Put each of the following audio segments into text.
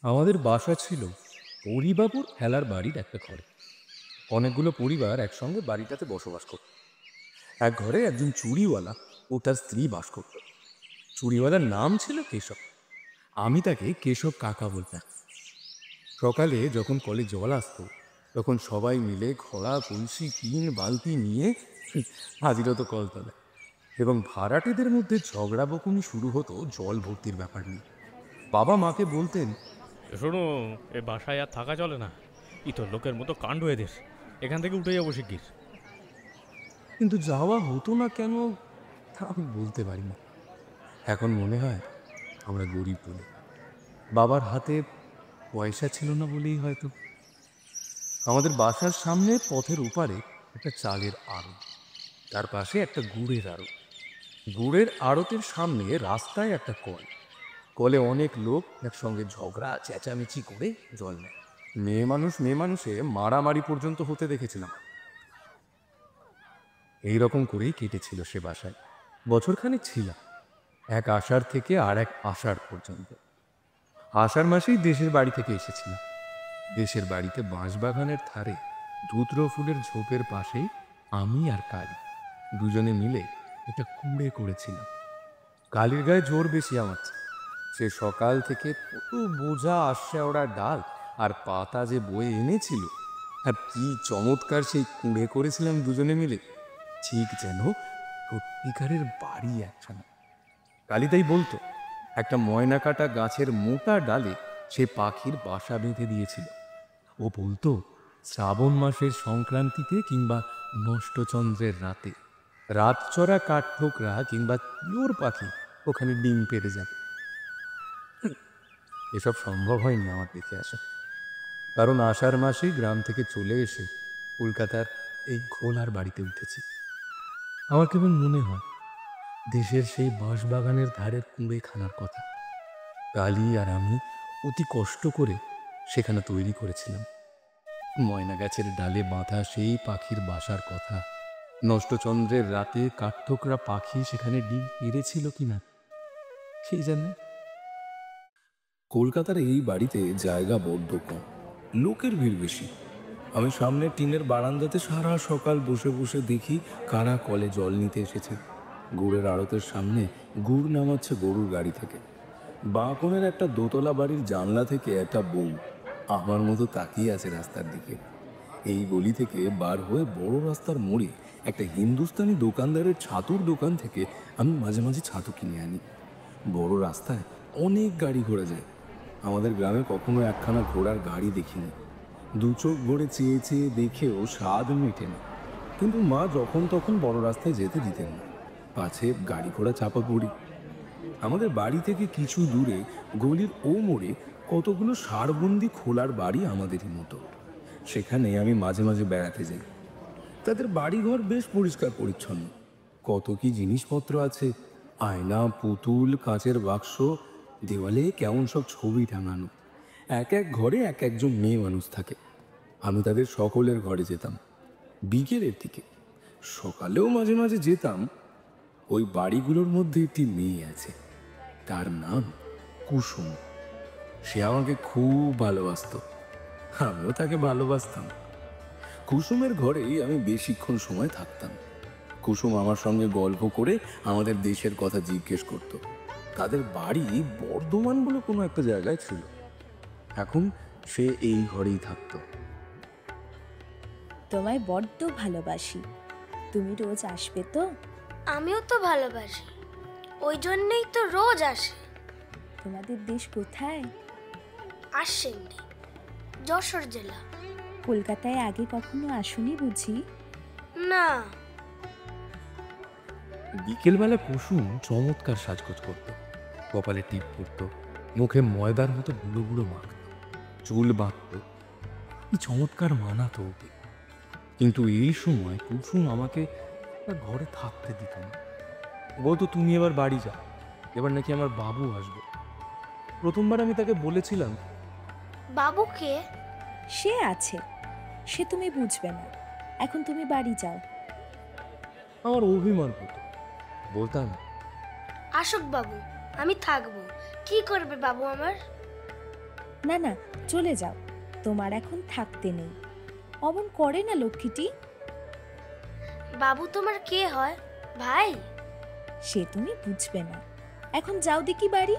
আমাদের বাসা ছিল হরিবাবুর খেলার বাড়ির একটা ঘরে। অনেকগুলো পরিবার একসঙ্গে বাড়িটাতে বসবাস করত। এক ঘরে একজন চুড়িওয়ালা ও তার স্ত্রী বাস করত। চুড়িওয়ালার নাম ছিল কেশব। আমি তাকে কেশব কাকা বলতাম। সকালে যখন কলে জল আসতো, তখন সবাই মিলে ঘোড়া, কলসি, টিন, বালতি নিয়ে হাজির হতো কলতলায়, এবং ভাড়াটেদের মধ্যে ঝগড়া বকুনি শুরু হতো জল ভর্তির ব্যাপার নিয়ে। বাবা মাকে বলতেন, শোনো, এ বাসায় আর থাকা চলে না। ইতর লোকের মতো কাণ্ড এদের। এখান থেকে উঠে যাবো শিগগির। কিন্তু যাওয়া হতো না কেন তা আমি বলতে পারি না। এখন মনে হয় আমরা গরিব বলে, বাবার হাতে পয়সা ছিল না বলেই হয়তো। আমাদের বাসার সামনে পথের ওপারে একটা চালের আড়ত, তার পাশে একটা গুড়ের আড়ত। গুড়ের আড়তের সামনে রাস্তায় একটা কল। কলে অনেক লোক একসঙ্গে ঝগড়া চেঁচামেচি করে জল নেয়। মেয়ে মানুষে মারামারি পর্যন্ত হতে দেখেছিলাম। এইরকম করেই কেটেছিল সে বাসায় বছরখানেক ছিলাম, এক আষাঢ় থেকে আর এক আষাঢ় পর্যন্ত। আষাঢ় মাসেই দেশের বাড়ি থেকে এসেছিলাম। দেশের বাড়িতে বাঁশবাগানের ধারে ধুত্র ফুলের ঝোপের পাশে আমি আর কালী দুজনে মিলে একটা কুঁড়ে করেছিলাম। কালীর গায়ে জোর বেশি আমার চেয়ে। সে সকাল থেকে কত বোঝা আসছে ওরা ডাল আর পাতা যে বয়ে এনেছিল, আর কি চমৎকার সেই কুঁড়ে করেছিলাম দুজনে মিলে, ঠিক যেন সত্যিকারের বাড়ি একখানা। কালিতাই বলতো, একটা ময়না কাটা গাছের মোটা ডালে সে পাখির বাসা বেঁধে দিয়েছিল। ও বলতো, শ্রাবণ মাসের সংক্রান্তিতে কিংবা নষ্টচন্দ্রের রাতে রাতচরা কাঠঠোকরা কিংবা তিওর পাখি ওখানে ডিম পেড়ে যাবে। এসব সম্ভব হয়নি আমার দেখে আসা, কারণ আষাঢ় মাসেই গ্রাম থেকে চলে এসে কলকাতার এই খোলার বাড়িতে উঠেছি। আমার কেবল মনে হয় দেশের সেই বাঁশবাগানের ধারের কুঁড়েখানার কথা। কালী আর আমি অতি কষ্ট করে সেখানে তৈরি করেছিলাম। ময়না গাছের ডালে বাঁধা সেই পাখির বাসার কথা। নষ্টচন্দ্রের রাতে কাঠঠোকরা পাখি সেখানে ডিম পেড়েছিল কিনা সেই জানে। কলকাতার এই বাড়িতে জায়গা বড্ড কম, লোকের ভিড় বেশি। আমি সামনে টিনের বারান্দাতে সারা সকাল বসে বসে দেখি কারা কলে জল নিতে এসেছে। গুড়ের আড়তের সামনে গুড় নামাচ্ছে গরুর গাড়ি থেকে। বাঁ কোণের একটা দোতলা বাড়ির জানলা থেকে একটা বউ আমার মতো তাকিয়ে আছে রাস্তার দিকে। এই গলি থেকে বার হয়ে বড় রাস্তার মোড়ে একটা হিন্দুস্তানি দোকানদারের ছাতুর দোকান থেকে আমি মাঝে মাঝে ছাতু কিনে আনি। বড় রাস্তায় অনেক গাড়ি ঘোড়া যায়। আমাদের গ্রামে কখনো একখানা ঘোড়ার গাড়ি দেখিনি। দু চোখ ভরে চেয়ে চেয়ে দেখেও স্বাদ মেটে না। কিন্তু মা যখন তখন বড় রাস্তায় যেতে দিতেন না, পাছে গাড়ি ঘোড়া চাপা পড়ি। আমাদের বাড়ি থেকে কিছু দূরে গলির ও মোড়ে কতগুলো সারবন্দি খোলার বাড়ি আমাদেরই মতো। সেখানে আমি মাঝে মাঝে বেড়াতে যাই। তাদের বাড়িঘর বেশ পরিষ্কার পরিচ্ছন্ন। কত কি জিনিসপত্র আছে, আয়না, পুতুল, কাঁচের বাক্স, দেওয়ালে কেমন সব ছবি টাঙানো। এক এক ঘরে এক একজন মেয়ে মানুষ থাকে। আমি তাদের সকলের ঘরে যেতাম বিকেলের দিকে। সকালেও মাঝে মাঝে যেতাম। ওই বাড়িগুলোর মধ্যে একটি মেয়ে আছে, তার নাম কুসুম। সে আমাকে খুব ভালোবাসতো, আমিও তাকে ভালোবাসতাম। কুসুমের ঘরেই আমি বেশিক্ষণ সময় থাকতাম। কুসুম আমার সঙ্গে গল্প করে আমাদের দেশের কথা জিজ্ঞেস করত। তাদের বাড়ি বর্ধমান বলে কোনো একটা জায়গায় ছিল। এখন সে এই ঘরেই থাকতো। তোমায় বড্ড ভালোবাসি, তুমি রোজ আসবে তো? আমিও তো ভালোবাসি, ওই জন্যই তো রোজ আসে। তোমাদের দেশ কোথায়? আসেননি, যশোর জেলা। কলকাতায় আগে কখনো আসোনি বুঝি? না। বিকেলবেলা কুসুম চমৎকার সাজগোজ করত। কপালে টিপ পরত, মুখে ময়দার মতো গুঁড়ো গুঁড়ো মাখত, চুল বাঁধত। কি চমৎকার মানাতো ওকে। কিন্তু এই সময় কুসুম আমাকে তার ঘরে থাকতে দিত না। বলতো, তুমি এবার বাড়ি যাও, এবার নাকি আমার বাবু আসবে। প্রথমবার আমি তাকে বলেছিলাম, বাবুকে? সে আছে, সে তুমি বুঝবে না, এখন তুমি বাড়ি যাও। আমার অভিমান হতো। বলতাম, আসুক বাবু, আমি থাকবো। কি করবে বাবু আমার? না না, চলে যাও, তোমার এখন থাকতে নেই। অমন করে না লক্ষ্মীটি। বাবু তোমার কে হয়? ভাই? সে তুমি বুঝবে না। এখন যাও দেখি বাড়ি।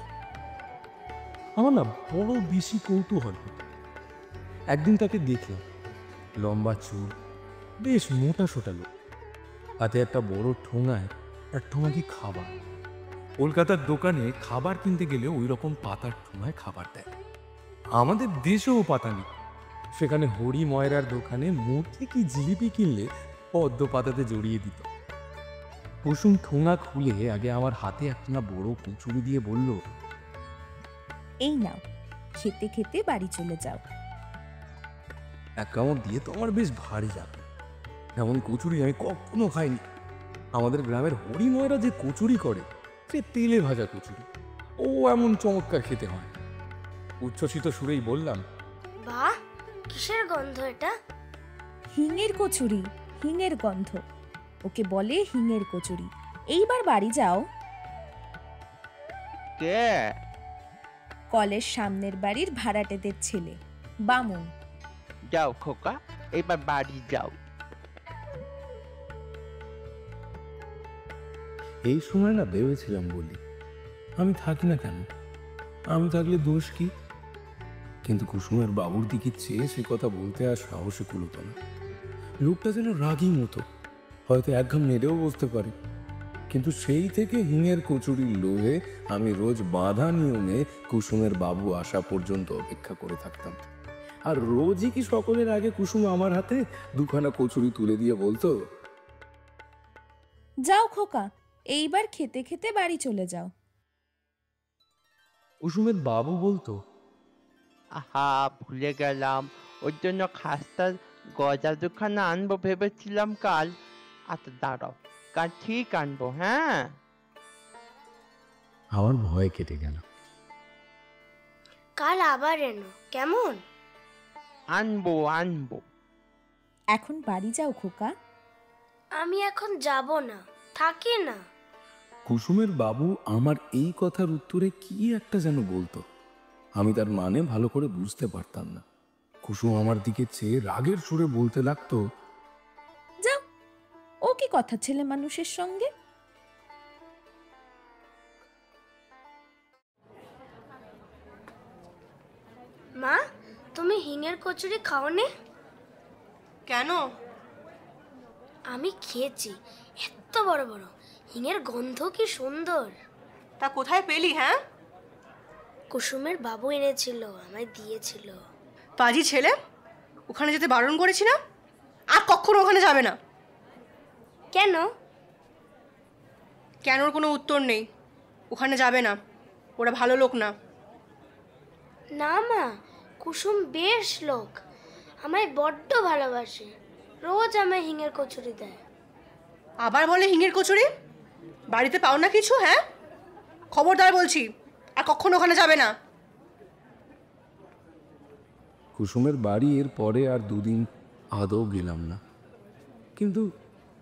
আমার না বড় বেশি কৌতূহল হতো। একদিন তাকে দেখলাম, লম্বা চুল, বেশ মোটা সোটা লোক, হাতে একটা বড় ঠোঙায় আর ঠোঙাকি খাবার। কলকাতার দোকানে খাবার কিনতে গেলে ওই রকম পাতার ঠোঙায় খাবার দেয়। আমাদের দেশেও পাতা নেই। সেখানে হরি ময়রার দোকানে মুরগি কি জিলিপি কিনলে পদ্ম পাতাতে জড়িয়ে দিত। কুসুম ঠোঙা খুলে আগে আমার হাতে একটা বড় কুচুরি দিয়ে বলল, এই নাও, খেতে খেতে বাড়ি চলে যাও। এক কামড় দিয়ে তো আমার বেশ ভারী যাবে। এমন কচুরি আমি কখনো খাইনি। আমাদের গ্রামের হরিময়রা যে কচুরি করে, সে তেলে ভাজা কচুরি, ও এমন চমৎকার খেতে হয়। উচ্ছ্বসিত সুরেই বললাম, বাহ, কিসের গন্ধ এটা? হিঙের কচুরি, হিঙের গন্ধ, ওকে বলে হিঙের কচুরি। এইবার বাড়ি যাও। কে? কলের সামনের বাড়ির ভাড়াটেদের ছেলে, বামুন। যাও খোকা, এবার বাড়ি যাও। এই সময় না ভেবেছিলাম বলি, আমি থাকি না কেন, আমি থাকলে দোষ কি? কিন্তু কুসুমের বাবুর দিকে চেয়ে সে কথা বলতে আর সাহসে কুলোতো না। লোকটা যেন রাগী মতো, হয়তো একঘাম মেরেও বসতে পারে। কিন্তু সেই থেকে হিঙের কচুরির লোভে আমি রোজ বাঁধা নিয়মে কুসুমের বাবু আসা পর্যন্ত অপেক্ষা করে থাকতাম। আর রোজই কি সকলের আগে কুসুম আমার হাতে দুখানা কচুরি তুলে দিয়ে বলতো, যাও খোকা, এইবার খেতে খেতে বাড়ি চলে যাও। কুসুমের বাবু বলতো, আহা, ভুলে গেলাম, ওর জন্য খাস্তা গজা দুখানা আনবো ভেবেছিলাম কাল। আচ্ছা দাঁড়াও, কাল ঠিক আনবো। হ্যাঁ, আমার ভয় কেটে গেল। কাল আবার এনো, কেমন? আনবো আনবো। এখন বাড়ি যাও খোকা। আমি এখন যাব না, থাকি না। কুসুমের বাবু আমার এই কথার উত্তরে কি একটা যেন বলতো, আমি তার মানে ভালো করে বুঝতে পারতাম না। কুসুম আমার দিকে চেয়ে রাগের সুরে বলতে লাগতো, যাও, ও কি কথা ছেলে মানুষের সঙ্গে। মা, তুমি হিঙের কচুরি খাওনি? কেন? আমি খেয়েছি, এত বড় বড়, হিঙের গন্ধ কি সুন্দর। তা কোথায় পেলি? হ্যাঁ, কুসুমের বাবু এনেছিল, আমায় দিয়েছিল। পাজি ছেলে, ওখানে যেতে বারণ করেছি না? আর কখনো ওখানে যাবে না। কেন? কেনর কোনো উত্তর নেই, ওখানে যাবে না, ওরা ভালো লোক না। না মা, কুসুম বেশ লোক, আমায় বড্ড ভালোবাসে, রোজ আমায় হিঙের কচুরি দেয়। আবার বলে হিঙের কচুরি? বাড়িতে পাও না কিছু? হ্যাঁ, খবরদার বলছি, আর কখনো ওখানে যাবে না। কুসুমের বাড়ি এর পরে আর দুদিন আদৌ গেলাম না, কিন্তু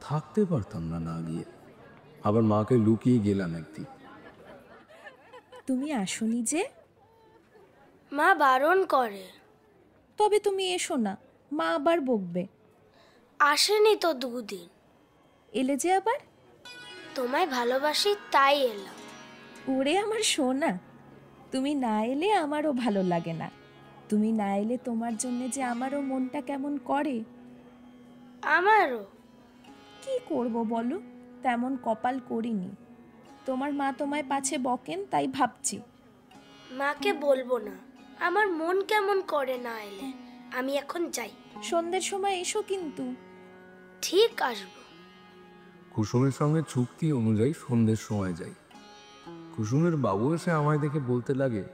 থাকতে পারতাম না না গিয়ে। আবার মাকে লুকিয়ে গেলাম একদিন। তুমি আসোনি যে? মা বারণ করে। তবে তুমি এসো না, মা আবার বকবে। আসেনি তো দুদিন। এলে যে আবার? তোমায় ভালোবাসি তাই এলাম। ওরে আমার সোনা, তুমি না এলে আমারও ভালো লাগে না। তুমি না এলে তোমার জন্য যে আমারও মনটা কেমন করে। আমারও। কি করব বলো, তেমন কপাল করিনি। তোমার মা তোমায় পাছে বকেন, তাই ভাবছি। মাকে বলবো না, আমার মন কেমন করে না এলে। আমি এখন যাই। সন্ধ্যের সময় এসো কিন্তু। ঠিক আসবো। কুসুমের সঙ্গে চুক্তি অনুযায়ী সন্ধ্যের সময় যাই। কুসুমের বাবু এসে আমায় দেখে বলতে লাগে,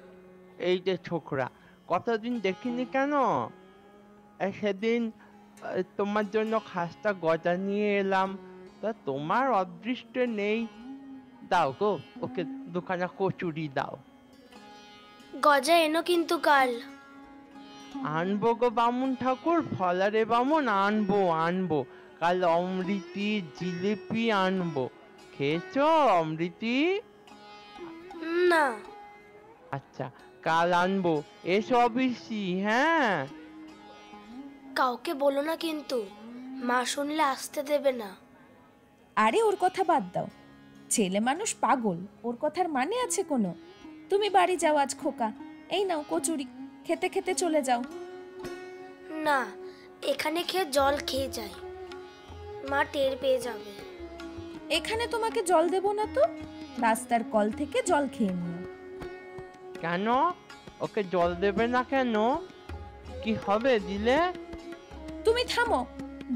এই যে ছোকরা, কতদিন দেখিনি কেন? সেদিন তোমার জন্য খাস্তা গজা নিয়ে এলাম, তা তোমার অদৃষ্টে নেই। দাও গো, ওকে দুখানা কচুরি দাও। গজা এনো কিন্তু কাল। আনবো গো বামুন ঠাকুর, ফলারে বামুন, আনবো আনবো। কাল অমৃতি জিলিপি আনবো। খেয়েছো অমৃতি? না। আচ্ছা, কাল আনবো, এসো পিসি। হ্যাঁ, কাউকে বলো না কিন্তু, মা শুনলে আসতে দেবে না। আরে ওর কথা বাদ দাও, ছেলে মানুষ পাগল, ওর কথার মানে আছে কোনো? তুমি বাড়ি যাও আজ খোকা, এই নাও কচুরি, খেতে খেতে চলে যাও। না, এখানে খেয়ে জল খেয়ে যাই, মা টের পেয়ে যাবে। এখানে তোমাকে জল দেব না তো, রাস্তার কল থেকে জল খেয়ে নিও। কেন ওকে জল দেবে না কেন? কি হবে দিলে? তুমি থামো,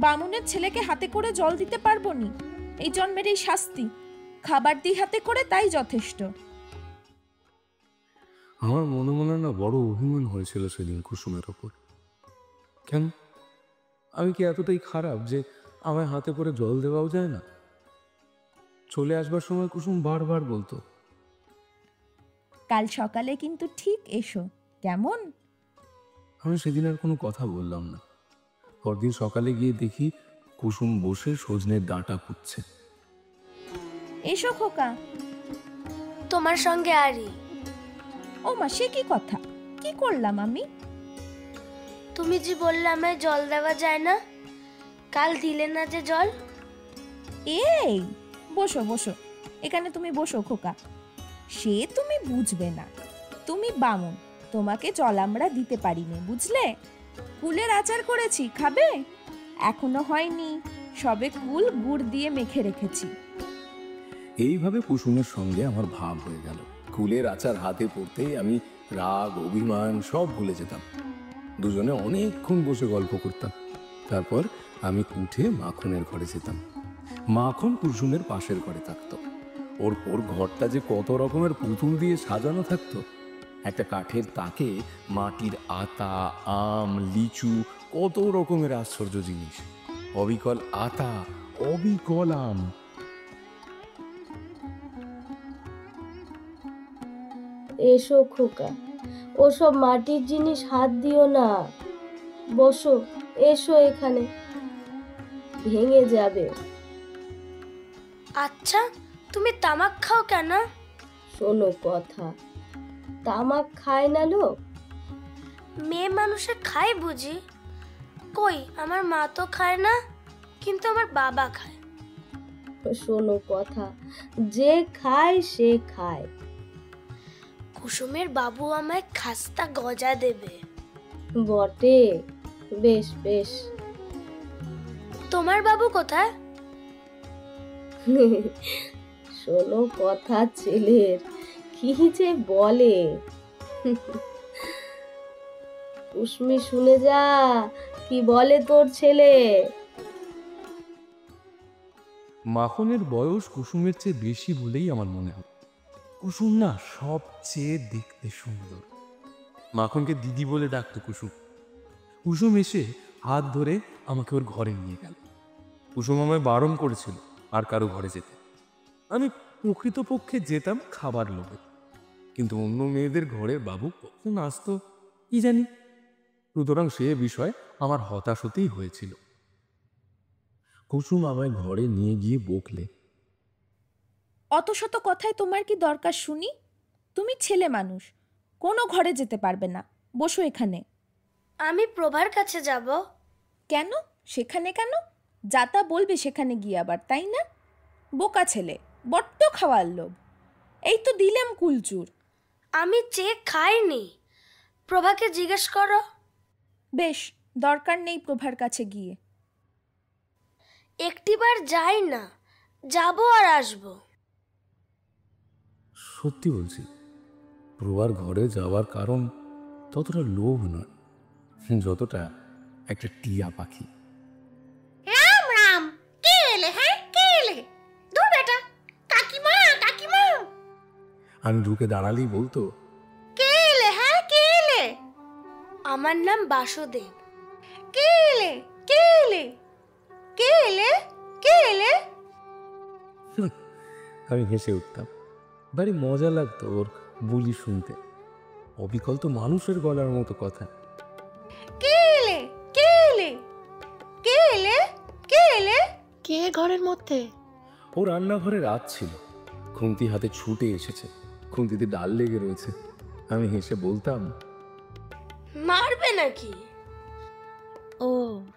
বামুনের ছেলেকে হাতে করে জল দিতে পারবো নি, এই জন্মের এই শাস্তি। খাবার দিই হাতে করে, তাই যথেষ্ট। আমার মনে মনে না বড় অভিমান হয়েছিল সেদিন কুসুমের ওপর। কেন, আমি কি এতটাই খারাপ যে আমায় হাতে করে জল দেওয়াও যায় না? চলে আসবার সময় কুসুম বারবার বলতো, কাল সকালে কিন্তু ঠিক এসো, কেমন? আমি সেদিন আর কোনো কথা বললাম না। পরদিন সকালে গিয়ে দেখি কুসুম বসে সজনের ডাঁটা কুটছে। এসো খোকা। তোমার সঙ্গে আরই। ও মা, সে কি কথা, কি করলাম আমি? তুমি যে বললে আমায় জল দেওয়া যায় না, কাল দিলে না যে জল। এই বসো বসো, এখানে তুমি বসো খোকা। সে তুমি বুঝবে না, তুমি বামুন, তোমাকে জল আমরা দিতে পারিনি, বুঝলে? কুলের আচার করেছি, খাবে? এখনো হয়নি, সবে কুল গুড় দিয়ে মেখে রেখেছি। এইভাবে কুসুমের সঙ্গে আমার ভাব হয়ে গেল। কুলের আচার হাতে পড়তেই আমি রাগ অভিমান সব ভুলে যেতাম। দুজনে অনেকক্ষণ বসে গল্প করতাম। তারপর আমি উঠে মাখনের ঘরে যেতাম। মাখন কুসুমের পাশের ঘরে থাকতো। ওর ঘরটা যে কত রকমের পুতুল দিয়ে সাজানো থাকতো। একটা কাঠের তাকে মাটির আতা, আম, লিচু, কত রকমের আশ্চর্য জিনিস। অবিকল আতা, অবিকল আম। এসো খোকা, ওসব মাটির জিনিস হাত দিও না, বসো, এসো এখানে, ভেঙে যাবে। আচ্ছা, তুমি তামাক খাও কেন? শোনো কথা, তামাক খায় না লোক? মেয়ে মানুষে খায় বুঝি? কই, আমার মা তো খায় না, কিন্তু আমার বাবা খায়। শোনো কথা, যে খায় সে খায়। কুসুমের বাবু আমায় খাস্তা গজা দেবে। বটে, বেশ বেশ। তোমার বাবু কোথায়? শোনো কথা ছেলের, কি যে বলে। কুসমি শুনে যা, কি বলে তোর ছেলে। মাখনের বয়স কুসুমের চেয়ে বেশি বলেই আমার মনে হয়। কুসুম না সবচেয়ে দেখতে সুন্দর। মাখনকে দিদি বলে ডাকতো কুসুম। কুসুম এসে হাত ধরে আমাকে ওর ঘরে নিয়ে গেল। কুসুম আমায় বারণ করেছিল আর কারো ঘরে যেতে। আমি প্রকৃতপক্ষে যেতাম খাবার লোভে, কিন্তু অন্য মেয়েদের ঘরের বাবু কখন আসতো কি জানি। সুতরাং সে বিষয়ে আমার হতাশ হতেই হয়েছিল। কুসুম আমায় ঘরে নিয়ে গিয়ে বকলে, অত শত কথায় তোমার কি দরকার শুনি? তুমি ছেলে মানুষ, কোনো ঘরে যেতে পারবে না, বসো এখানে। আমি প্রভার কাছে যাব। কেন? সেখানে কেন? যাতা বলবে সেখানে গিয়ে আবার, তাই না? বোকা ছেলে, বড্ড খাওয়ার লোভ। এই তো দিলাম কুলচুর। আমি চেয়ে খাইনি, প্রভাকে জিজ্ঞেস করো। বেশ, দরকার নেই প্রভার কাছে গিয়ে। একটিবার যাই না, যাব আর আসবো। সত্যি বলছি, প্রভার ঘরে যাওয়ার কারণ ততটা লোভ নয়, যতটা একটা টিয়া পাখি। রাম রাম, কে এলে? হ্যাঁ, কে এলে? দূর বেটা, কাকিমা কাকিমা। আমি ঢুকে দাঁড়ালেই বলতো, কে এলে? হ্যাঁ, কে এলে? আমার নাম বাসুদেব। কে এলে? কে এলে? কে এলে? কে এলে? আমি হেসে উঠতাম। ভারী মজা লাগতো ওর বুলি শুনতে। অবিকল তো মানুষের গলার মতো কথা। কে এলে? কে এলে? কে এলে? কে এলে? কে ঘরের মধ্যে? ও রান্নাঘরে রাত ছিল, খুন্তি হাতে ছুটে এসেছে। খুন্তিতে ডাল লেগে রয়েছে। আমি হেসে বলতাম, মারবে নাকি? ও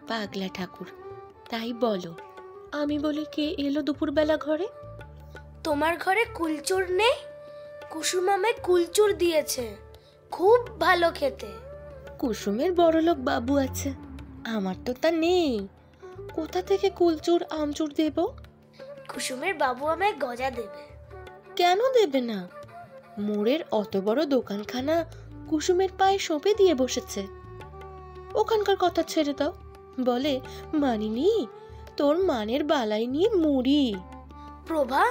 পাগলা ঠাকুর, তাই বলো। আমি বলি কে এলো দুপুরবেলা ঘরে? তোমার ঘরে কুলচুর নেই? কুসুম আমায় কুলচুর দিয়েছে, খুব ভালো খেতে। কুসুমের বড়লোক বাবু আছে, আমার তো তা নেই। কোথা থেকে কুলচুর আমচুর দেব? কুসুমের বাবু আমায় গজা দেবে। কেন দেবে না? মোড়ের অত বড় দোকানখানা কুসুমের পায়ে সঁপে দিয়ে বসেছে। ওখানকার কথা ছেড়ে দাও, বলে মানিনি, তোর মানের বালাই নিয়ে মুড়ি। প্রভা,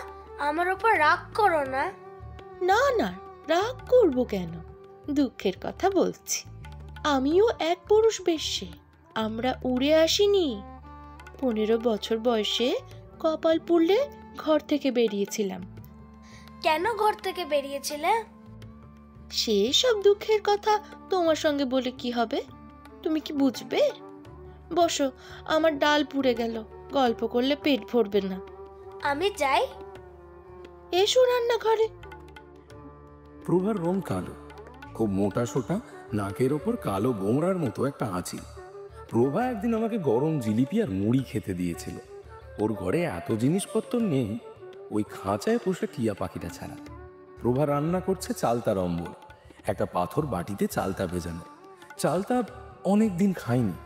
আমার ওপর রাগ করো না। না না, রাগ করবো কেন? দুঃখের কথা বলছি। আমিও এক পুরুষ বেশ্যে, আমরা উড়ে আসিনি। 15 বছর বয়সে কপাল পুড়লে ঘর থেকে বেরিয়েছিলাম। কেন ঘর থেকে বেরিয়েছিলে? সেই সব দুঃখের কথা তোমার সঙ্গে বলে কি হবে? তুমি কি বুঝবে? বসো, আমার ডাল পুড়ে গেল, গল্প করলে পেট ভরবে না। আমি যাই। এসো রান্নাঘরে। প্রভার রং কালো, খুব মোটা সোটা, নাকের ওপর কালো গোমরার মতো একটা আঁচি। প্রভা একদিন আমাকে গরম জিলিপি আর মুড়ি খেতে দিয়েছিল। ওর ঘরে এত জিনিসপত্র নেই, ওই খাঁচায় পোষা টিয়া পাখিটা ছাড়া। প্রভা রান্না করছে চালতা রম্বল, একটা পাথর বাটিতে চালতা ভেজানো। চালতা অনেক দিন খাইনি,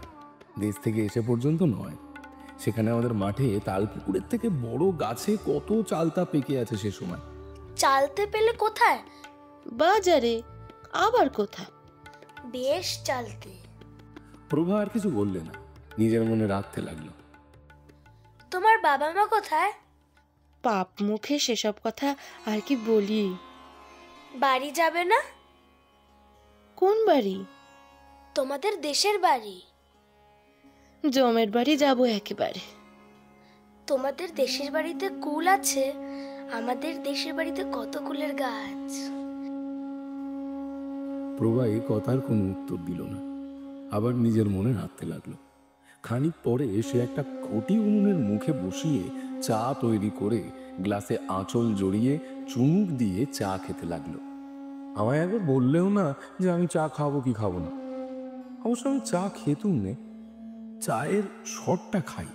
দেশ থেকে এসে পর্যন্ত নয়। সেখানে আমাদের মাঠে তাল পুকুরের থেকে বড় গাছে কত চালতা পেকে আছে সে সময়। চালতে পেলে কোথায়? বাজারে। আবার কোথায়? বেশ চালতে। প্রভা আর কিছু বললে না, নিজের মনে রাখতে লাগলো। তোমার বাবা মা কোথায়? পাপ মুখে সেসব কথা আর কি বলি। বাড়ি যাবে না? কোন বাড়ি? তোমাদের দেশের বাড়ি। জমের বাড়ি যাব একেবারে। তোমাদের দেশের বাড়িতে কুল আছে, আমাদের দেশের বাড়িতে কত কুলের গাছ। প্রভা এই কথার কোনো উত্তর দিল না, আবার নিজের মনে রাখতে লাগলো। খানিক পরে সে একটা ঘটি উনুনের মুখে বসিয়ে চা তৈরি করে গ্লাসে আঁচল জড়িয়ে চুমুক দিয়ে চা খেতে লাগলো। আমায় একবার বললেও না যে আমি চা খাবো কি খাবো না। অবশ্য আমি চা খেতুম নে, চায়ের স্বরটা খাই।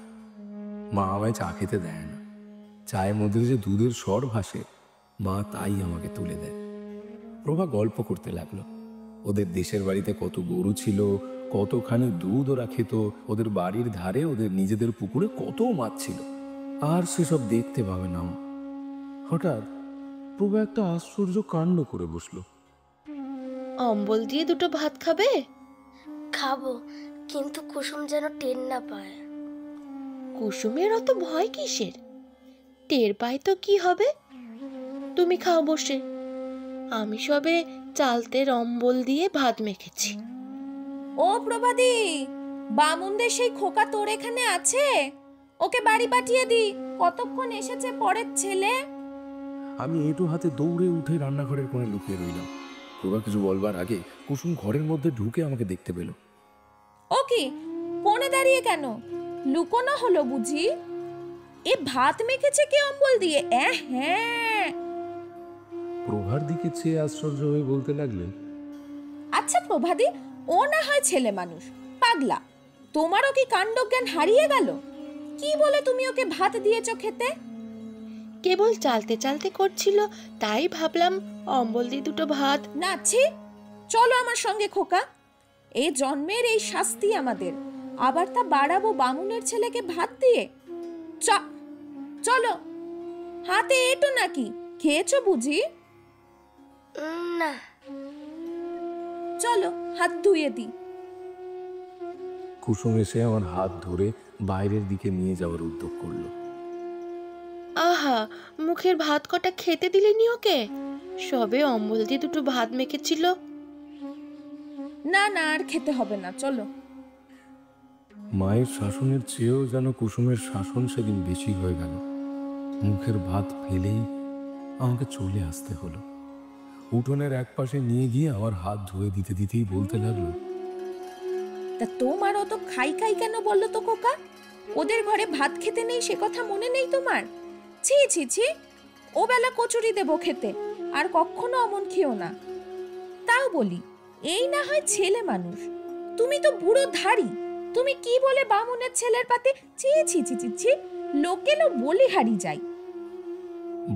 মা আমায় চা খেতে দেয় না, চায়ের মধ্যে যে দুধের স্বর ভাসে মা তাই আমাকে তুলে দেয়। প্রভা গল্প করতে লাগলো। ওদের দেশের বাড়িতে কত গরু ছিল, কতখানি দুধ ওরা খেত, ওদের বাড়ির ধারে ওদের নিজেদের পুকুরে কত মাছ ছিল। আর সেসব দেখতে পাবে না। হঠাৎ প্রভা একটা আশ্চর্য কাণ্ড করে বসলো। অম্বল দিয়ে দুটো ভাত খাবে? খাবো, কিন্তু কুসুম যেন টের না পায়। কুসুমের অত ভয় কিসের? টের পায় তো কি হবে? তুমি খাও বসে। আমি সবে চালতের অম্বল দিয়ে ভাত মেখেছি। ও প্রভাদি, বামুনদের সেই খোকা তোর এখানে আছে? ওকে বাড়ি পাঠিয়ে দি, কতক্ষণ এসেছে পরের ছেলে। আমি এঁটো হাতে দৌড়ে উঠে রান্নাঘরের কোণে লুকিয়ে রইলাম। প্রভা কিছু বলবার আগে কুসুম ঘরের মধ্যে ঢুকে আমাকে দেখতে পেল। ও কি, কোণে দাঁড়িয়ে কেন? লুকোনো হলো বুঝি? এ ভাত মেখেছে কে অম্বল দিয়ে? হ্যাঁ। প্রভার দিকে চেয়ে আশ্চর্য হয়ে বলতে লাগলেন, আচ্ছা প্রভাদি, ও না হয় ছেলে মানুষ, পাগলা। তোমারও কি কাণ্ডজ্ঞান হারিয়ে গেল? কি বলে তুমি ওকে ভাত দিয়েছ খেতে? কেবল চালতে চালতে করছিল, তাই ভাবলাম অম্বল দিয়ে দুটো ভাত। নাছি, চলো আমার সঙ্গে খোকা। এই জন্মের এই শাস্তি আমাদের, আবার তা বাড়াবো বামুনের ছেলেকে ভাত দিয়ে। চলো, হাতে এটো নাকি? খেয়েছো বুঝি? না। চলো হাত ধুয়ে দি। কুসুম এসে আমার হাত ধরে বাইরের দিকে নিয়ে যাওয়ার উদ্যোগ করলো। আহা, মুখের ভাত কটা খেতে দিলেনি ওকে? সবে অম্বল দিয়ে দুটো ভাত মেখেছিল। না না, আর খেতে হবে না, চলো। মায়ের শাসনের চেয়েও যেন কুসুমের শাসন সেদিন বেশি হয়ে গেল। মুখের ভাত ফেলেই আমাকে চলে আসতে হলো। উঠোনের এক পাশে নিয়ে গিয়ে আমার হাত ধুয়ে দিতে দিতেই বলতে লাগলো, তা তোমার অত খাই কেন বললো তো খোকা? ওদের ঘরে ভাত খেতে নেই সে কথা মনে নেই তোমার? ছি ছি ছি, ও বেলা কচুরি দেবো খেতে, আর কখনো অমন খেও না। তা আমরাও বলি, এই না হয় ছেলে মানুষ, তুমি তো বুড়ো ধাড়ি, তুমি কি বলে বামুনের ছেলের পাতে ছি ছি ছি ছি ছি, লোকেরও বলি হারি যায়।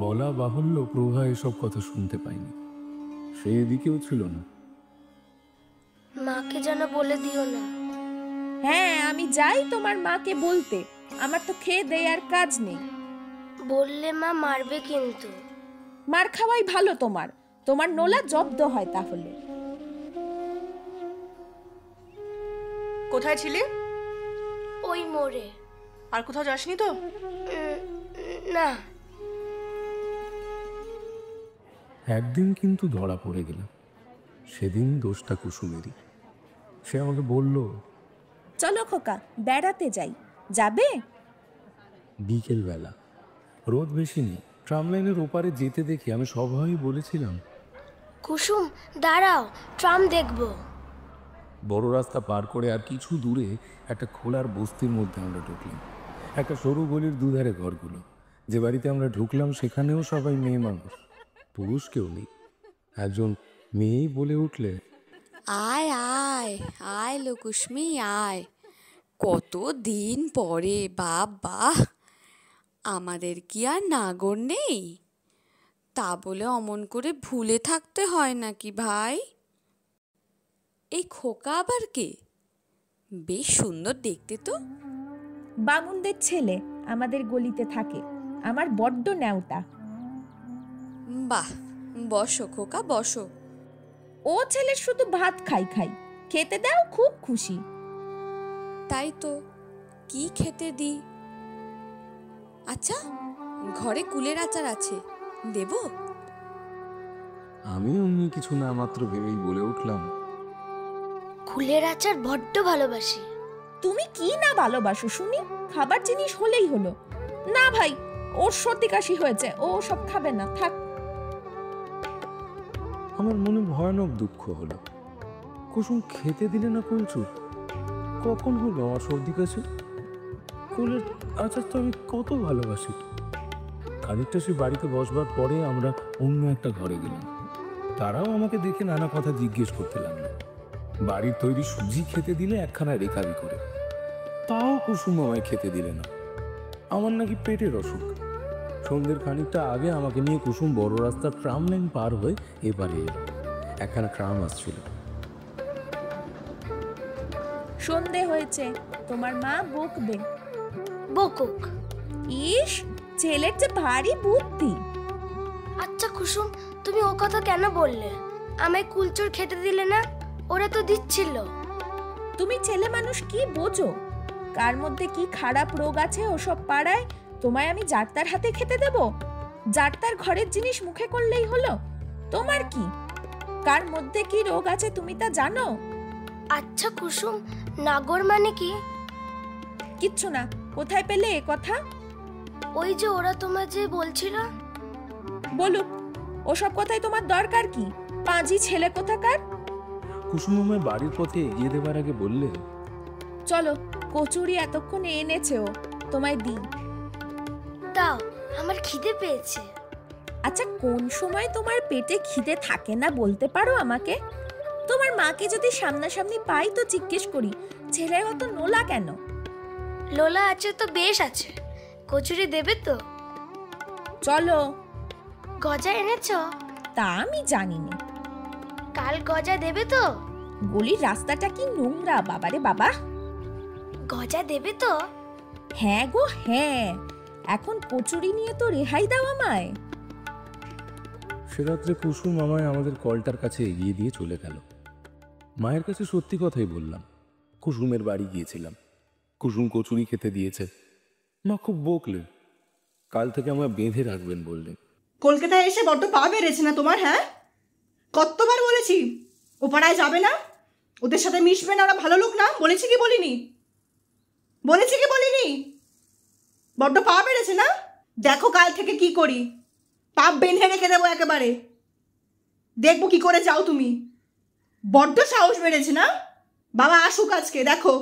বলা বাহুল্য প্রভা এসব কথা শুনতে পাইনি, সে এদিকেও ছিল না। মাকে যেন বলে দিও না। হ্যাঁ, আমি যাই তোমার মাকে বলতে, আমার তো খেয়ে দেয়ার কাজ নেই। বললে মা মারবে কিন্তু। মার খাওয়াই ভালো, তোমার তোমার নোলা জব্দ হয় তাহলে। কোথায় ছিলি? ওই মোড়ে। আর কোথাও যাসনি তো? না। একদিন কিন্তু ধরা পড়ে গেলাম। সেদিন দোষটা কুসুমেরই। সে আমাকে বলল, চলো খোকা, বেড়াতে যাই। যাবে? বিকেলবেলা, রোদ বেশি নেই, ট্রাম লাইনের ওপারে যেতে দেখে আমি সবাই বলেছিলাম, কুসুম দাঁড়াও, ট্রাম দেখবো। বড় রাস্তা পার করে আর কিছু দূরে একটা খোলার বস্তির মধ্যে আমরা ঢুকলাম। একটা সরু গলির দুধারে ঘরগুলো। যে বাড়িতে আমরা ঢুকলাম সেখানেও সবাই মেয়ে মানুষ, পুরুষ কেউ নেই। একজন মেয়েই বলে উঠলে, আয় আয় আয় লোকুস্মি আয়, কত দিন পরে, বাবা আমাদের কি আর নাগর নেই? তা বলে অমন করে ভুলে থাকতে হয় নাকি ভাই? এই খোকা আবার কে? বেশ সুন্দর দেখতে তো। বামুনদের ছেলে, আমাদের গলিতে থাকে, আমার বড্ড ন্যাওটা। বাহ, বসো খোকা বসো। ও ছেলে শুধু ভাত খাই খাই, খেতে দাও খুব খুশি। তাই তো, কি খেতে দি? আচ্ছা, ঘরে কুলের আচার আছে, দেব? আমি অমনি কিছু না মাত্র ভেবেই বলে উঠলাম, কুলের আচার বড্ড ভালোবাসি। তুমি কি না ভালোবাসো শুনি? খাবার জিনিস হলেই হলো। না ভাই, ওর সর্দি কাশি হয়েছে, ও সব খাবে না, থাক। আমার মনে ভয়ানক দুঃখ হলো। কুসুম খেতে দিলে না কলচু। কখন হলো আমার সর্দি কাছে? কুলের আচার তো আমি কত ভালোবাসি। খানিকটা সে বাড়িতে বসবার পরে আমরা অন্য একটা ঘরে গেলাম। তারাও আমাকে দেখে নানা কথা জিজ্ঞেস করতে লাগলো। বাড়ির তৈরি সুজি খেতে দিলে একখানা রেখাবি করে, তাও কুসুম আমায় খেতে দিলে না। আমার নাকি পেটের অসুখ। সন্ধ্যের খানিকটা আগে আমাকে নিয়ে কুসুম বড় রাস্তার ট্রাম লাইন পার হয়ে এবারে এলো। একখানা ট্রাম আসছিল। সন্ধে হয়েছে, তোমার মা বকবে। বকুক। ইস, ছেলের যে ভারী বুদ্ধি। আচ্ছা কুসুম, তুমি ও কথা কেন বললে? আমায় কুলচুর খেতে দিলে না? ওরা তো দিচ্ছিল। তুমি ছেলে মানুষ কি বোঝো? কার মধ্যে কি খারাপ রোগ আছে ওসব পাড়ায় তোমায় আমি যাত্রার হাতে খেতে দেব? যাত্রার ঘরের জিনিস মুখে করলেই হলো। তোমার কি, কার মধ্যে কি রোগ আছে তুমি তা জানো? আচ্ছা কুসুম, নাগর মানে কি? কিচ্ছু না। কোথায় পেলে এ কথা? ওই যে ওরা তোমায় যে বলছিল। বলুক, ওসব কথাই তোমার দরকার কি? পাঁজি ছেলে কোথাকার। কুসুম আমায় বাড়ির পথে এগিয়ে দেবার আগে বললে, চলো, কচুরি এতক্ষণে এনেছে ও, তোমায় দিই। দাও, আমার খিদে পেয়েছে। আচ্ছা, কোন সময় তোমার পেটে খিদে থাকে না বলতে পারো আমাকে? তোমার মাকে যদি সামনাসামনি পাই তো জিজ্ঞেস করি, ছেলে অত নোলা কেন? লোলা আছে তো বেশ আছে, কচুরি দেবে তো? চলো। গজা এনেছো? তা আমি জানি না। কাল গজা দেবে তো? গলির রাস্তাটা কি নোংরা বাবারে বাবা। গজা দেবে তো? হ্যাঁ গো হ্যাঁ, এখন কচুরি নিয়ে তো রেহাই দাও আমায়। সে রাত্রে কুসুম আমায় আমাদের কলটার কাছে এগিয়ে দিয়ে চলে গেল। মায়ের কাছে সত্যি কথাই বললাম। কুসুমের বাড়ি গিয়েছিলাম, কুসুম কচুরি খেতে দিয়েছে। মা খুব বকলেন, কাল থেকে আমায় বেঁধে রাখবেন বললেন। কলকাতায় এসে বড্ড পা বেড়েছে না তোমার? হ্যাঁ, কতবার বলেছি ও পাড়ায় যাবে না, ওদের সাথে মিশবে না, ওরা ভালো লোক না। বলেছি কি বলিনি? বলেছি কি বলিনি? বড্ড পা বেড়েছে না? দেখো কাল থেকে কি করি, পাপ বেঁধে রেখে দেবো একেবারে। দেখবো কি করে যাও তুমি। বড্ড সাহস বেড়েছে না? বাবা আসুক আজকে, দেখো।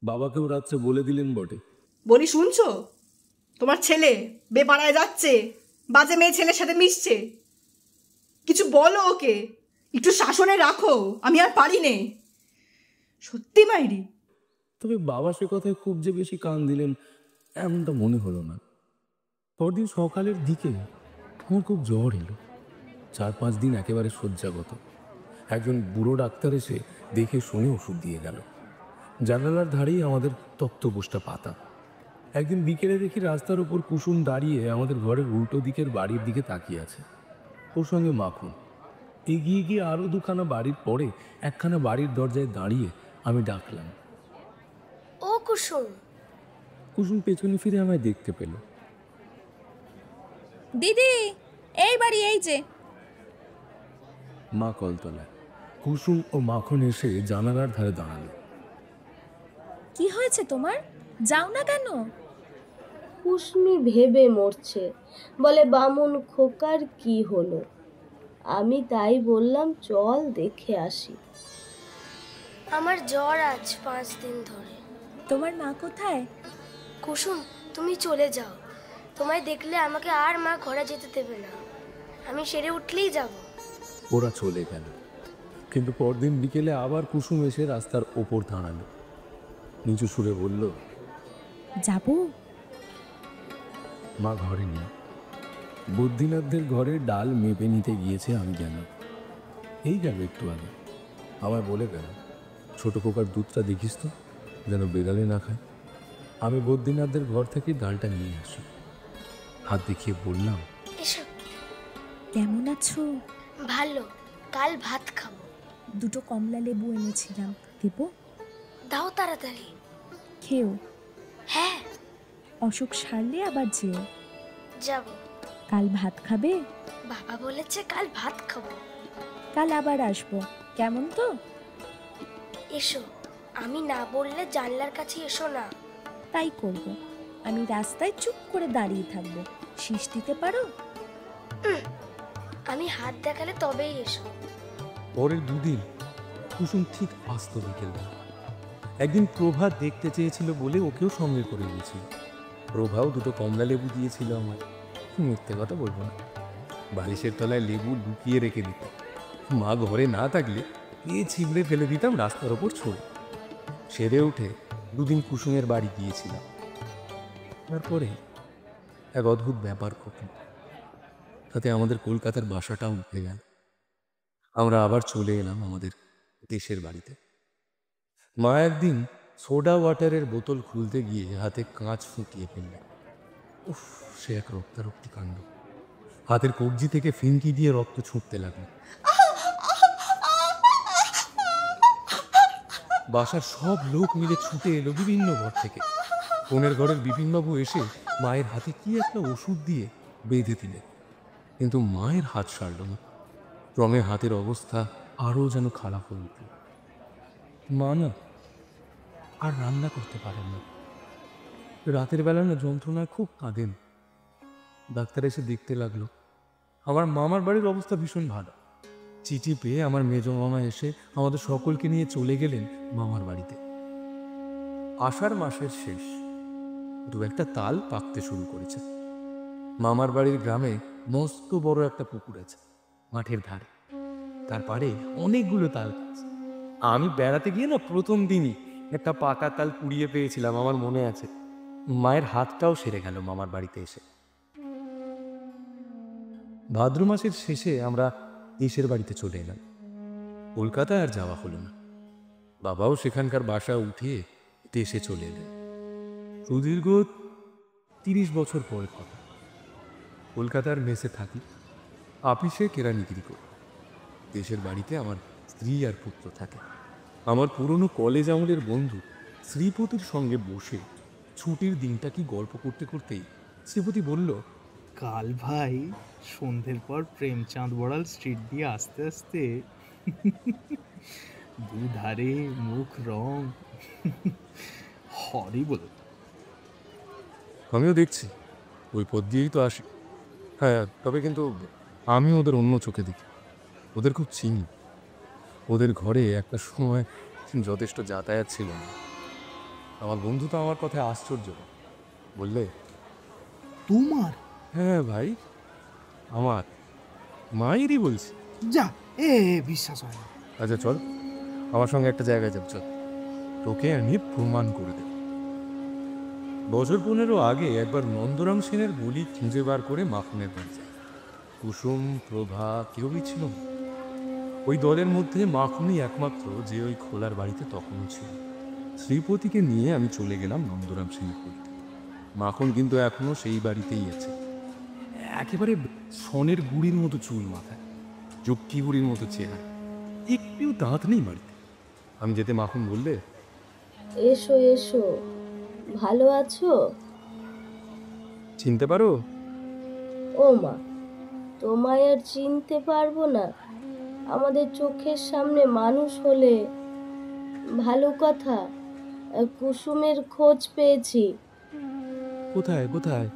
বাবাকেও রাত্রে বলে দিলেন বটে। বলি শুনছো, তোমার ছেলে বেপাড়ায় যাচ্ছে, বাজে মেয়ে ছেলের সাথে মিশছে। কিছু বলো ওকে, একটু শাসনে রাখো, আমি আর পারি নে। সত্যি মাইরি। তবে বাবা সে কথায় খুব যে বেশি কান দিলেন এমনটা মনে হলো না। পরদিন সকালের দিকে আমার খুব জ্বর এলো। 4-5 দিন একেবারে শয্যাগত। একজন বুড়ো ডাক্তার এসে দেখে শুনে ওষুধ দিয়ে গেল। জানালার ধারেই আমাদের তক্তপোষটা পাতা। একদিন বিকেলে দেখি রাস্তার উপর কুসুম দাঁড়িয়ে আমাদের ঘরের উল্টো দিকের বাড়ির দিকে তাকিয়ে আছে, ওর সঙ্গে মাখন। এগিয়ে গিয়ে আরও 2খানা বাড়ির পরে একখানা বাড়ির দরজায় দাঁড়িয়ে আমি ডাকলাম, ও কুসুম। কুসুম পেছনে ফিরে আমায় দেখতে পেল। দিদি, এই বাড়ি এই যে। মা কলতলায়। কুসুম ও মাখন এসে জানালার ধারে দাঁড়ালো। কি হয়েছে তোমার? যাও না কেন? কুসমি ভেবে মরছে, বলে বামুন খোকার কি হলো। আমি তাই বললাম চল দেখে আসি। আমার জ্বর আজ 5 দিন ধরে। তোমার মা কোথায়? কুসুম, তুমি চলে যাও। তোমায় দেখলে আমাকে আর মা ঘরে যেতে দেবে না। আমি সেরে উঠলেই যাব। ওরা চলে গেল। কিন্তু পরদিন বিকেলে আবার কুসুম এসে রাস্তার ওপর দাঁড়ালো, নিচু সুরে বলল, যাব। মা ঘরে নেই। বুদ্ধিনাথদের ঘরে ডাল মেপে নিতে গিয়েছে, আমি জানি। এই গেল একটু আগে, আমায় বলে গেল, ছোট খোকার দুধটা দেখিস তো, যেন বেড়ালে না খায়। আমি বদ্রীনাথদের ঘর থেকে ডালটা নিয়ে আসি। হাত দেখিয়ে বললাম, এসো। কেমন আছো? ভালো। কাল ভাত খাবো। 2টো কমলা লেবু এনেছিলাম, দেবো? দাও তাড়াতাড়ি। খেও। হ্যাঁ। অসুখ সারলে আবার যেও। যাব। কাল ভাত খাবে? বাবা বলেছে কাল ভাত খাবো। কাল আবার আসবো, কেমন তো? এসো। আমি না বললে জানলার কাছে এসো না। তাই করব। আমি রাস্তায় চুপ করে দাঁড়িয়ে থাকবো। শীষ দিতে পারো? আমি হাত দেখালে তবেই এসো। পরের 2 দিন কুসুম ঠিক আসতো বিকেলবেলা। একদিন প্রভা দেখতে চেয়েছিল বলে ওকেও সঙ্গে করে নিয়েছিল। প্রভাও 2টো কমলা লেবু দিয়েছিল আমার। মিথ্যে কথা বলবো না, বালিশের তলায় লেবু লুকিয়ে রেখে দিত। মা ঘরে না থাকলে ছিঁড়ে ফেলে দিতাম রাস্তার ওপর ছড়ে। সেরে উঠে 2 দিন কুসুমের বাড়ি গিয়েছিলাম। তারপরে এক অদ্ভুত ব্যাপার ঘটল। তাতে আমাদের কলকাতার বাসাটাও উঠে গেল। আমরা আবার চলে এলাম আমাদের দেশের বাড়িতে। মা একদিন সোডা ওয়াটারের বোতল খুলতে গিয়ে হাতে কাঁচ ফুটিয়ে ফেললেন। উফ, সে এক রক্তারক্তি কাণ্ড। হাতের কবজি থেকে ফিনকি দিয়ে রক্ত ছুটতে লাগলো। বাসার সব লোক মিলে ছুটে এলো বিভিন্ন ঘর থেকে। কোণের ঘরের বিপিনবাবু এসে মায়ের হাতে কি একটা ওষুধ দিয়ে বেঁধে দিলেন, কিন্তু মায়ের হাত সারল না। ক্রমে হাতের অবস্থা আরও যেন খারাপ হয়ে উঠল। মা না আর রান্না করতে পারেন না। রাতের বেলা না যন্ত্রণায় খুব কাঁদেন। ডাক্তার এসে দেখতে লাগলো। আমার মামার বাড়ির অবস্থা ভীষণ ভালো। চিঠি পেয়ে আমার মেজ মামা এসে আমাদের সকলকে নিয়ে চলে গেলেন মামার বাড়িতে। আষাঢ় মাসের শেষ, 2-1টা তাল পাকতে শুরু করেছে। মামার বাড়ির গ্রামে মস্ত বড় একটা পুকুর আছে মাঠের ধারে। তার পাড়ে অনেকগুলো তাল গাছ। আমি বেড়াতে গিয়ে না প্রথম দিনই একটা পাকা তাল কুড়িয়ে পেয়েছিলাম, আমার মনে আছে। মায়ের হাতটাও সেরে গেল মামার বাড়িতে এসে। ভাদ্র মাসের শেষে আমরা দেশের বাড়িতে চলে এলাম। কলকাতায় আর যাওয়া হলো না। বাবাও সেখানকার বাসা উঠিয়ে দেশে চলে এলেন। সুদীর্ঘ 30 বছর পরের কথা। কলকাতার মেসে থাকি, আপিসে কেরানিগিরি করি। দেশের বাড়িতে আমার স্ত্রী আর পুত্র থাকে। আমার পুরনো কলেজ আমলের বন্ধু শ্রীপতির সঙ্গে বসে ছুটির দিনটা কি গল্প করতে করতেই শ্রীপতি বলল, কাল ভাই সন্ধ্যের পর প্রেমচাঁদ বড়াল স্ট্রিট দিয়ে আস্তে আস্তে দুধারে মুখ রং হরিবল। আমিও দেখছি, ওই পথ দিয়েই তো আসি। হ্যাঁ, তবে কিন্তু আমি ওদের অন্য চোখে দেখি। ওদের খুব চিনি। ওদের ঘরে একটা সময় যথেষ্ট যাতায়াত ছিল না। আমার বন্ধু তো আমার কথায় আশ্চর্য বললে, তোমার? হ্যাঁ ভাই, আমার মায়েরই বলছি। যা বিশ্বাস হয় না। আচ্ছা চল, আমার সঙ্গে একটা জায়গায় যাব, চল, তোকে আমি প্রমাণ করে দেব। বছর 15 আগে একবার নন্দরাম সেনের গুলি খুঁজে বার করে মাখনের বাড়ি যায়। কুসুম, প্রভা কেউই ছিল না। ওই দলের মধ্যে মাখনই একমাত্র যে ওই খোলার বাড়িতে তখনও ছিল। শ্রীপতিকে নিয়ে আমি চলে গেলাম নন্দরাম সেনের বাড়িতে। মাখন কিন্তু এখনো সেই বাড়িতেই আছে। একেবারে সনের গুড়ির মতো চুল মাথায়, যক্ষী গুড়ির মতো চেহারা, একটু দাঁত নেই বাড়িতে। আমি যেতে মাখন বললে, এসো এসো, ভালো আছো? চিনতে পারো? ও মা, তোমায় আর চিনতে পারবো না? আমাদের চোখের সামনে মানুষ হলে ভালো কথা। কুসুমের খোঁজ পেয়েছি। কোথায় কোথায়?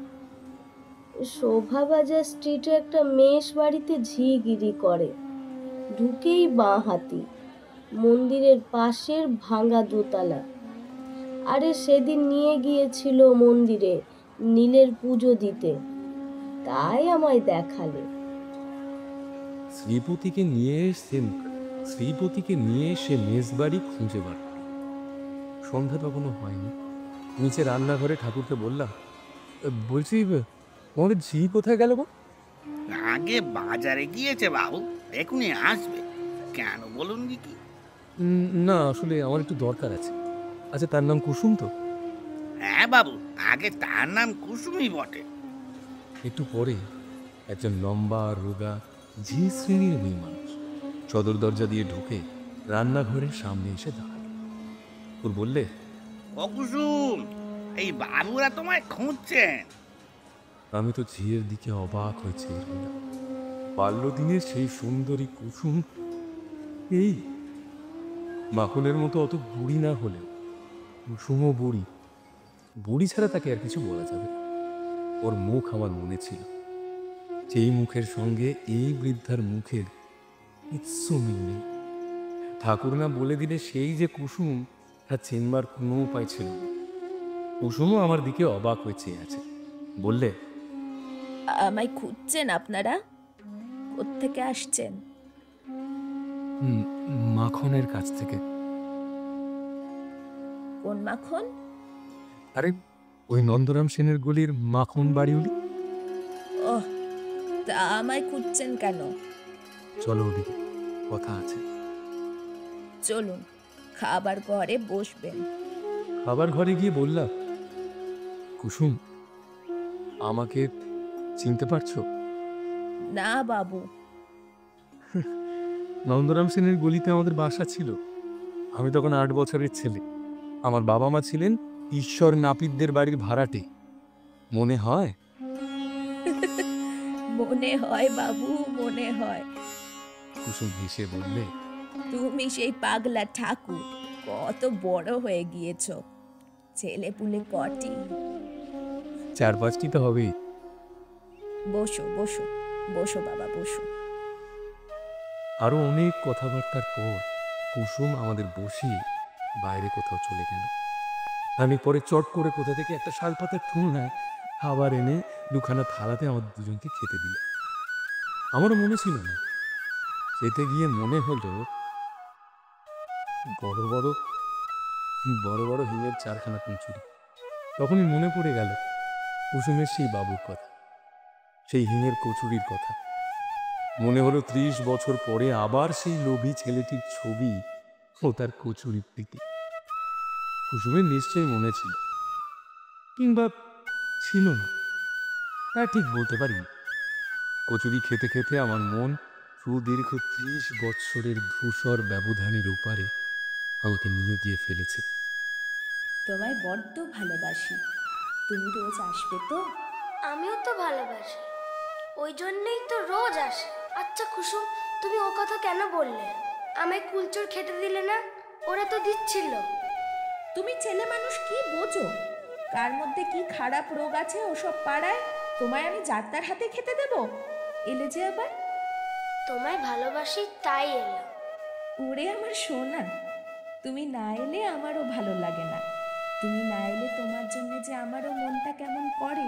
শোভাবাজার স্ট্রিটে একটা মেষ বাড়িতে ঝিগিরি করে, ঢুকেই বাঁ হাতি, মন্দিরের পাশের ভাঙা দোতলা। আরে সেদিন নিয়ে গিয়েছিল মন্দিরে নীলের পুজো দিতে, তাই আমায় দেখালে। শ্রীপতিকে নিয়ে এসে মেজবাড়ি খুঁজে বার করি। সন্ধ্যা তখনও হয়নি। নিচে রান্নাঘরে ঠাকুরকে বললাম, বলছি আমাদের ঝি কোথায় গেল গো? আগে বাজারে গিয়েছে বাবু, এখনই আসবে। কেন বলুন কি? না, আসলে আমার একটু দরকার আছে। আচ্ছা, তার নাম কুসুম তো? হ্যাঁ বাবু, আগে তার নাম কুসুমই বটে। একটু পরে একজন লম্বা রোগা ঝি শ্রেণীর মেয়ে মানুষ সদর দরজা দিয়ে ঢুকে রান্নাঘরের সামনে এসে দাঁড়াল। ওর বললে, ও কুসুম, এই বাবুরা তোমায় খুঁজছেন। আমি তো ঝিয়ের দিকে অবাক হয়েছে। বাল্যদিনের সেই সুন্দরী কুসুম এই মাখনের মতো অত বুড়ি না হলেও কুসুমও বুড়ি। বুড়ি ছাড়া তাকে আর কিছু বলা যাবে না। ওর মুখ আমার মনে ছিল, যেই মুখের সঙ্গে এই বৃদ্ধার মুখের কিচ্ছু মিল নেই। ঠাকুর না বলে দিলে সেই যে কুসুম, তা চেনবার কোনো উপায় ছিল না। কুসুমও আমার দিকে অবাক হয়ে চেয়ে আছে। বললে, আমায় খুঁজছেন আপনারা? কোত্থেকে আসছেন? মাখনের কাছ থেকে। কোন মাখন? আরে ওই নন্দরাম সেনের গলির মাখন বাড়িউলি। ওহ, তা আমায় খুঁজছেন কেন? চলো ওদিকে, কথা আছে। চলুন, খাবার ঘরে বসবেন। খাবার ঘরে গিয়ে বললাম, কুসুম, আমাকে চিনতে পারছো? না বাবু। নন্দরাম সেনের গলিতে আমাদের বাসা ছিল। আমি তখন 8 বছরের ছেলে। আমার বাবা মা ছিলেন ঈশ্বর নাপিতদের বাড়ির ভাড়াটে। মনে হয়? মনে হয় বাবু, মনে হয়। কুসুম হেসে বললে, তুমি সেই পাগলা ঠাকুর, কত বড় হয়ে গিয়েছ। ছেলে পুলে কটি? 4-5টি তো হবেই। বসো বসো বসো বাবা, বসো। আরো অনেক কথাবার্তার পর কুসুম আমাদের বসিয়ে বাইরে কোথাও চলে গেল। আমি পরে চট করে কোথা থেকে একটা শালপাতার ঠুলনায় খাবার এনে দুখানা থালাতে আমাদের দুজনকে খেতে দিল। আমারও মনে ছিল না। খেতে গিয়ে মনে হলো বড় বড় বড় বড় হিমের 4খানা কুঁচুরি। তখনই মনে পড়ে গেল কুসুমের সেই বাবুর কথা, সেই হিমের কচুরির কথা। মনে হলো 30 বছর পরে আবার সেই লোভী ছেলেটির ছবি ও তার কচুরি প্রীতি। কুসুমের নিশ্চয়ই মনে ছিল, কিংবা ছিল না, তা ঠিক বলতে পারি। কচুরি খেতে খেতে আমার মন সুদীর্ঘ 30 বৎসরের ধূসর ব্যবধানের ওপারে আমাকে নিয়ে গিয়ে ফেলেছে। তোমায় বড্ড ভালোবাসি। তুমি রোজ আসবে তো? আমিও তো ভালোবাসি, ওই জন্যই তো রোজ আসে। আচ্ছা কুসুম, তুমি ও কথা কেন বললে? আমায় কুলচোর খেতে দিলে না? ওরা তো দিচ্ছিল। তুমি ছেলে মানুষ, কি বোঝো? কার মধ্যে কি খারাপ রোগ আছে ওসব পাড়ায় তোমায় আমি যাত্রার হাতে খেতে দেব? এলে যে আবার। তোমায় ভালোবাসি তাই এলাম। ওরে আমার সোনা, তুমি না এলে আমারও ভালো লাগে না। তুমি না এলে তোমার জন্য যে আমারও মনটা কেমন করে